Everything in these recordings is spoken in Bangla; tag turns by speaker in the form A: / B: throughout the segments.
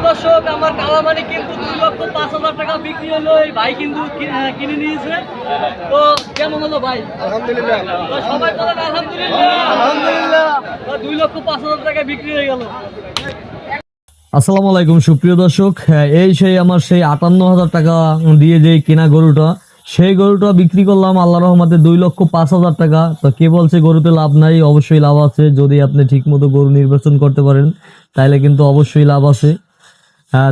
A: দর্শক, আমার কালামানি কিন্তু 2,05,000 টাকা বিক্রি হলো। এই ভাই কিন্তু কিনে নিয়েছে। তো কেমন হলো ভাই?
B: আলহামদুলিল্লাহ।
A: তো সবাই বলেন আলহামদুলিল্লাহ।
B: আলহামদুলিল্লাহ।
A: 2,05,000 টাকা বিক্রি হয়ে গেল।
C: আসসালামু আলাইকুম সুপ্রিয় দর্শক, এই সেই আমার সেই 58,000 টাকা দিয়ে যে কেনা গরুটা, সেই গরুটা বিক্রি করলাম আল্লাহ রহমতে 2,05,000 টাকা। তো কে বলছে গরুতে লাভ নাই? অবশ্যই লাভ আছে। যদি আপনি ঠিক মতো গরু নির্বাচন করতে পারেন তাহলে কিন্তু অবশ্যই লাভ আছে।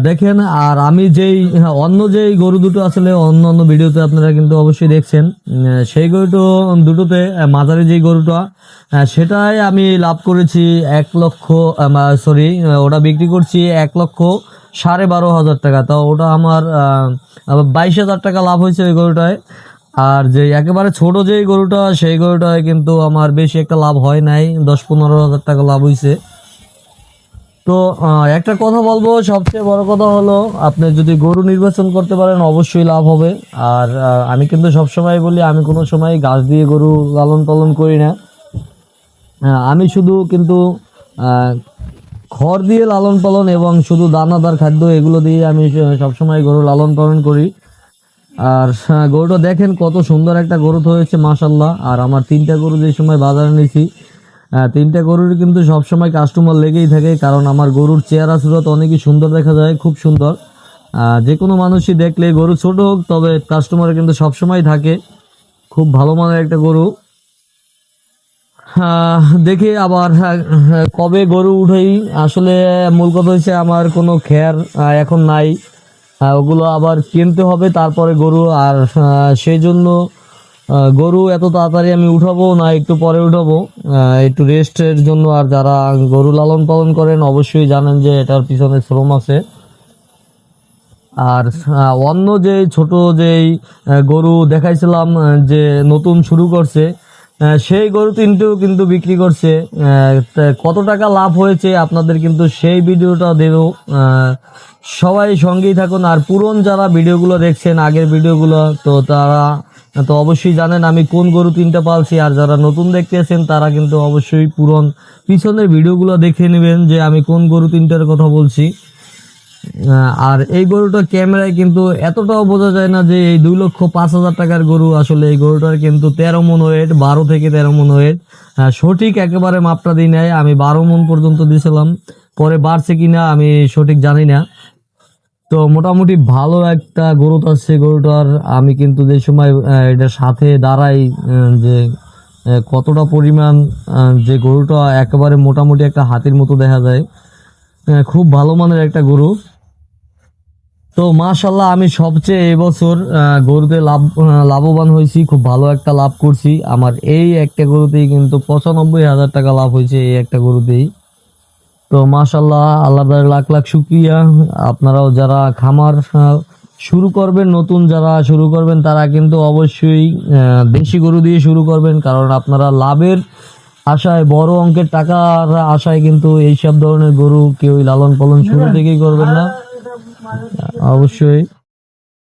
C: দেখেন, আর আমি যেই অন্য যেই গরু দুটো আসলে অন্য অন্য ভিডিওতে আপনারা কিন্তু অবশ্যই দেখছেন, সেই দুটোতে মাঝারি যেই গরুটা, সেটাই আমি লাভ করেছি 1 লক্ষ, সরি, ওটা বিক্রি করছি 1,12,500 টাকা। তো ওটা আমার 22,000 টাকা লাভ হয়েছে ওই গরুটায়। আর যে একেবারে ছোট যেই গরুটা, সেই গরুটায় কিন্তু আমার বেশি একটা লাভ হয় নাই, 10-15,000 টাকা লাভ হয়েছে। তো একটা কথা বলবো, সবচেয়ে বড় কথা হলো আপনি যদি গরু নির্বাচন করতে পারেন অবশ্যই লাভ হবে। আর আমি কিন্তু সবসময় বলি, আমি কোনো সময় ঘাস দিয়ে গরু লালন পালন করি না। আমি শুধু কিন্তু খড় দিয়ে লালন পালন এবং শুধু দানাদার খাদ্য এগুলো দিয়ে আমি সবসময় গরু লালন পালন করি। আর গরুটা দেখেন কত সুন্দর একটা গরু তো হয়েছে মাশাল্লাহ। আর আমার 3টা গরু যে সময় বাজারে নিয়েছি, 3টা গরুর কিন্তু সবসময় কাস্টমার লেগেই থাকে, কারণ আমার গরুর চেহারা সুরত অনেকই সুন্দর দেখা যায়, খুব সুন্দর। যে কোনো মানুষই দেখলে, গরু ছোট হোক, তবে কাস্টমার কিন্তু সবসময় থাকে। খুব ভালো মানের একটা গরু। দেখি আবার কবে গরু উঠেই। আসলে মূল কথা হচ্ছে আমার কোনো খের এখন নাই, ওগুলো আবার কিনতে হবে তারপরে গরু। আর সেই জন্য গরু এত তাড়াতাড়ি আমি উঠাবো না, একটু পরে উঠাবো, একটু রেস্টের জন্য। আর যারা গরু লালন পালন করেন অবশ্যই জানেন যে এটার পিছনে শ্রম আছে। আর অন্য যে ছোট যেই গরু দেখাইছিলাম, যে নতুন শুরু করছে, সেই গরু তিনটেও কিন্তু বিক্রি করছে। কত টাকা লাভ হয়েছে আপনাদের কিন্তু সেই ভিডিওটা দেব। সবাই সঙ্গেই থাকুন। আর পুরন যারা ভিডিওগুলো দেখছেন, আগের ভিডিওগুলো, তো তারা তো অবশ্যই জানেন আমি কোন গরু 3টা পালছি। আর যারা নতুন দেখতেছেন তারা কিন্তু অবশ্যই পুরন পিছনের ভিডিওগুলো দেখে নেবেন যে আমি কোন গরু 3টার কথা বলছি। আর এই গরুটা ক্যামেরায় কিন্তু এতটাও বোঝা যায় না যে এই 2,05,000 টাকার গরু। আসলে এই গরুটার কিন্তু 13 মন ওয়েট, 12 থেকে 13 মন ওয়েট। সঠিক একেবারে মাপটা দিই নাই, আমি 12 মন পর্যন্ত দিয়েছিলাম, পরে বাড়ছে কিনা আমি সঠিক জানি না। তো মোটামুটি ভালো একটা গরু আছে গরুটার। আমি কিন্তু যে সময় এটার সাথে দাঁড়াই, যে কতটা পরিমাণ, যে গরুটা একেবারে মোটামুটি একটা হাতির মতো দেখা যায়, খুব ভালো মানের একটা গরু। তো মাশাল্লাহ, আমি সবচেয়ে এবছর গরুতে লাভবান হয়েছি, খুব ভালো একটা লাভ করছি। আমার এই একটা গরুতেই কিন্তু 95,000 টাকা লাভ হয়েছে, এই একটা গরুতেই। তো মাশাল্লাহ, আল্লাহ লাখ লাখ শুকরিয়া। আপনারাও যারা খামার শুরু করবেন, নতুন যারা শুরু করবেন, তারা কিন্তু অবশ্যই দেশি গরু দিয়ে শুরু করবেন, কারণ আপনারা লাভের আশায়, বড় অঙ্কের টাকার আশায় কিন্তু এইসব ধরনের গরু কেউই লালন পালন শুরু থেকেই করবেন না। অবশ্যই